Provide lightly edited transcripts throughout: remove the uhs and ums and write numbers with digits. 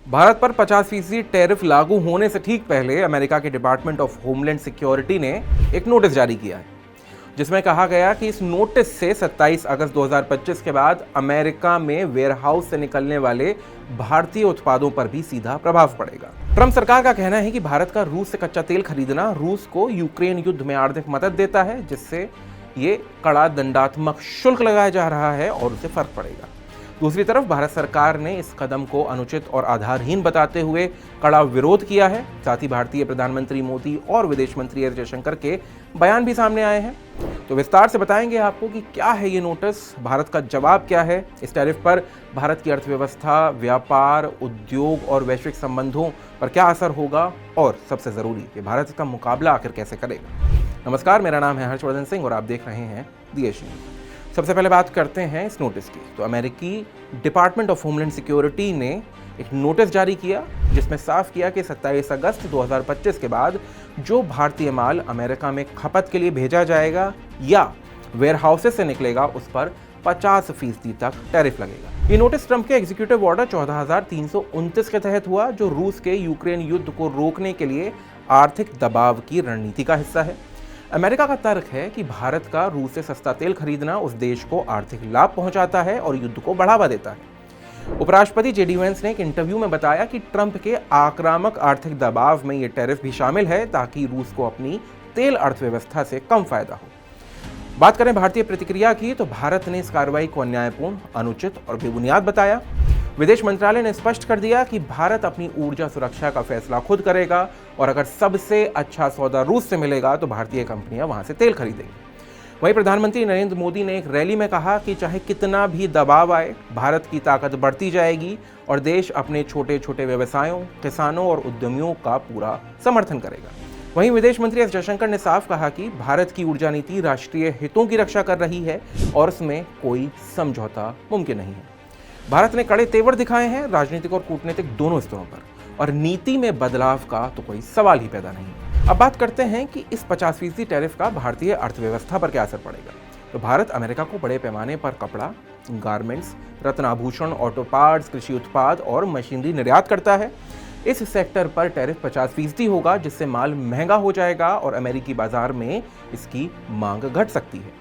भारत पर 50% टैरिफ लागू होने से ठीक पहले अमेरिका के डिपार्टमेंट ऑफ होमलैंड सिक्योरिटी ने एक नोटिस जारी किया है, जिसमें कहा गया कि इस नोटिस से 27 अगस्त 2025 के बाद अमेरिका में वेयरहाउस से निकलने वाले भारतीय उत्पादों पर भी सीधा प्रभाव पड़ेगा। ट्रंप सरकार का कहना है कि भारत का रूस से कच्चा तेल खरीदना रूस को यूक्रेन युद्ध में आर्थिक मदद देता है, जिससे ये कड़ा दंडात्मक शुल्क लगाया जा रहा है और उससे फर्क पड़ेगा। दूसरी तरफ भारत सरकार ने इस कदम को अनुचित और आधारहीन बताते हुए कड़ा विरोध किया है। साथ ही भारतीय प्रधानमंत्री मोदी और विदेश मंत्री एस जयशंकर के बयान भी सामने आए हैं। तो विस्तार से बताएंगे आपको कि क्या है ये नोटिस, भारत का जवाब क्या है, इस टैरिफ पर भारत की अर्थव्यवस्था, व्यापार, उद्योग और वैश्विक संबंधों पर क्या असर होगा, और सबसे जरूरी कि भारत इसका मुकाबला आखिर कैसे करेगा। नमस्कार, मेरा नाम है हर्षवर्धन सिंह और आप देख रहे हैं दी एज न्यूज़। सबसे पहले बात करते हैं इस नोटिस की। तो अमेरिकी डिपार्टमेंट ऑफ होमलैंड सिक्योरिटी ने एक नोटिस जारी किया, जिसमें साफ किया कि 27 अगस्त 2025 के बाद जो भारतीय माल अमेरिका में खपत के लिए भेजा जाएगा या वेयरहाउसेस से निकलेगा, उस पर 50% तक टैरिफ लगेगा। ये नोटिस ट्रंप के एग्जीक्यूटिव ऑर्डर 14,329 के तहत हुआ, जो रूस के यूक्रेन युद्ध को रोकने के लिए आर्थिक दबाव की रणनीति का हिस्सा है। अमेरिका का तर्क है कि भारत का रूस से सस्ता तेल खरीदना उस देश को आर्थिक लाभ पहुंचाता है और युद्ध को बढ़ावा देता है। उपराष्ट्रपति जेडी वेंस ने एक इंटरव्यू में बताया कि ट्रंप के आक्रामक आर्थिक दबाव में ये टैरिफ भी शामिल है, ताकि रूस को अपनी तेल अर्थव्यवस्था से कम फायदा हो। बात करें भारतीय प्रतिक्रिया की, तो भारत ने इस कार्रवाई को अन्यायपूर्ण, अनुचित और बेबुनियाद बताया। विदेश मंत्रालय ने स्पष्ट कर दिया कि भारत अपनी ऊर्जा सुरक्षा का फैसला खुद करेगा और अगर सबसे अच्छा सौदा रूस से मिलेगा तो भारतीय कंपनियां वहां से तेल खरीदेंगी। वहीं प्रधानमंत्री नरेंद्र मोदी ने एक रैली में कहा कि चाहे कितना भी दबाव आए, भारत की ताकत बढ़ती जाएगी और देश अपने छोटे छोटे व्यवसायों, किसानों और उद्यमियों का पूरा समर्थन करेगा। वहीं विदेश मंत्री एस जयशंकर ने साफ कहा कि भारत की ऊर्जा नीति राष्ट्रीय हितों की रक्षा कर रही है और उसमें कोई समझौता मुमकिन नहीं है। भारत ने कड़े तेवर दिखाए हैं राजनीतिक और कूटनीतिक दोनों स्तरों पर, और नीति में बदलाव का तो कोई सवाल ही पैदा नहीं है। अब बात करते हैं कि इस 50% टैरिफ का भारतीय अर्थव्यवस्था पर क्या असर पड़ेगा। तो भारत अमेरिका को बड़े पैमाने पर कपड़ा, गारमेंट्स, रत्न आभूषण, ऑटो पार्ट्स, कृषि उत्पाद और मशीनरी निर्यात करता है। इस सेक्टर पर टैरिफ 50% होगा, जिससे माल महंगा हो जाएगा और अमेरिकी बाजार में इसकी मांग घट सकती है।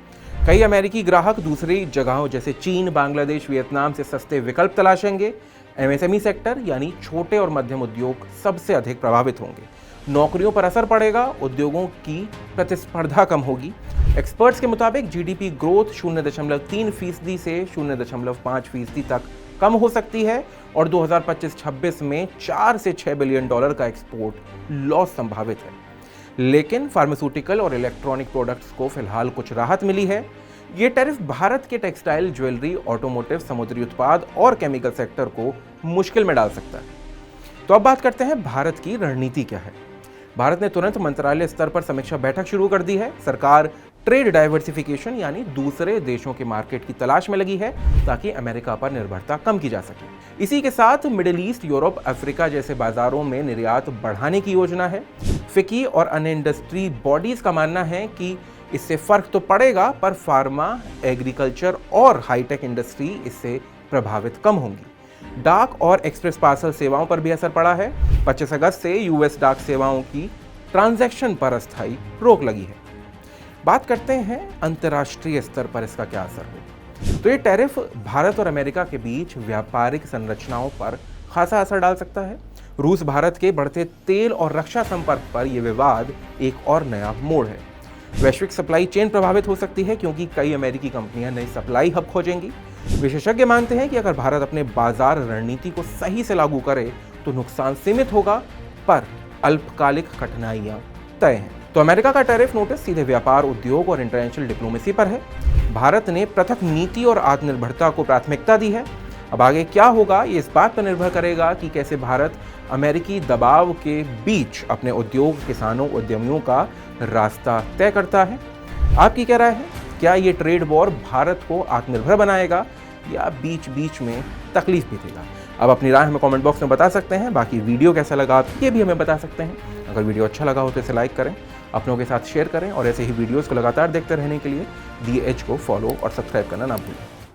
कई अमेरिकी ग्राहक दूसरी जगहों जैसे चीन, बांग्लादेश, वियतनाम से सस्ते विकल्प तलाशेंगे। एमएसएमई सेक्टर यानी छोटे और मध्यम उद्योग सबसे अधिक प्रभावित होंगे। नौकरियों पर असर पड़ेगा, उद्योगों की प्रतिस्पर्धा कम होगी। एक्सपर्ट्स के मुताबिक जीडीपी ग्रोथ 0.3% से 0.5% तक कम हो सकती है और 2025-26 में 4 से 6 बिलियन डॉलर का एक्सपोर्ट लॉस संभावित है। लेकिन फार्मास्यूटिकल और इलेक्ट्रॉनिक प्रोडक्ट्स को फिलहाल कुछ राहत मिली है। ये टैरिफ भारत के टेक्सटाइल, ज्वेलरी, ऑटोमोटिव, समुद्री उत्पाद और केमिकल सेक्टर को मुश्किल में डाल सकता है। तो अब बात करते हैं भारत की रणनीति क्या है। भारत ने तुरंत मंत्रालय स्तर पर समीक्षा बैठक शुरू कर दी है। सरकार ट्रेड डाइवर्सिफिकेशन यानी दूसरे देशों के मार्केट की तलाश में लगी है, ताकि अमेरिका पर निर्भरता कम की जा सके। इसी के साथ मिडिल ईस्ट, यूरोप, अफ्रीका जैसे बाजारों में निर्यात बढ़ाने की योजना है। फिकी और अन्य इंडस्ट्री बॉडीज का मानना है कि इससे फर्क तो पड़ेगा, पर फार्मा, एग्रीकल्चर और हाईटेक इंडस्ट्री इससे प्रभावित कम होंगी। डाक और एक्सप्रेस पार्सल सेवाओं पर भी असर पड़ा है। 25 अगस्त से यूएस डाक सेवाओं की ट्रांजैक्शन पर अस्थायी रोक लगी है। बात करते हैं अंतर्राष्ट्रीय स्तर पर इसका क्या असर होगा। तो ये टैरिफ भारत और अमेरिका के बीच व्यापारिक संरचनाओं पर खासा असर डाल सकता है। रूस भारत के बढ़ते तेल और रक्षा संपर्क पर यह विवाद एक और नया मोड़ है। वैश्विक सप्लाई चेन प्रभावित हो सकती है, क्योंकि कई अमेरिकी कंपनियां नई सप्लाई हब खोजेंगी। विशेषज्ञ मानते हैं कि अगर भारत अपने बाजार रणनीति को सही से लागू करे तो नुकसान सीमित होगा, पर अल्पकालिक कठिनाइयां तय हैं। तो अमेरिका का टैरिफ नोटिस सीधे व्यापार, उद्योग और इंटरनेशनल डिप्लोमेसी पर है। भारत ने पृथक नीति और आत्मनिर्भरता को प्राथमिकता दी है। अब आगे क्या होगा, ये इस बात पर निर्भर करेगा कि कैसे भारत अमेरिकी दबाव के बीच अपने उद्योग, किसानों, उद्यमियों का रास्ता तय करता है। आपकी क्या राय है? क्या ये ट्रेड वॉर भारत को आत्मनिर्भर बनाएगा या बीच बीच में तकलीफ भी देगा? अब अपनी राय हमें कमेंट बॉक्स में बता सकते हैं। बाकी वीडियो कैसा लगा आप ये भी हमें बता सकते हैं। अगर वीडियो अच्छा लगा हो तो इसे लाइक करें, अपनों के साथ शेयर करें और ऐसे ही वीडियोस को लगातार देखते रहने के लिए दी एज को फॉलो और सब्सक्राइब करना ना भूलें।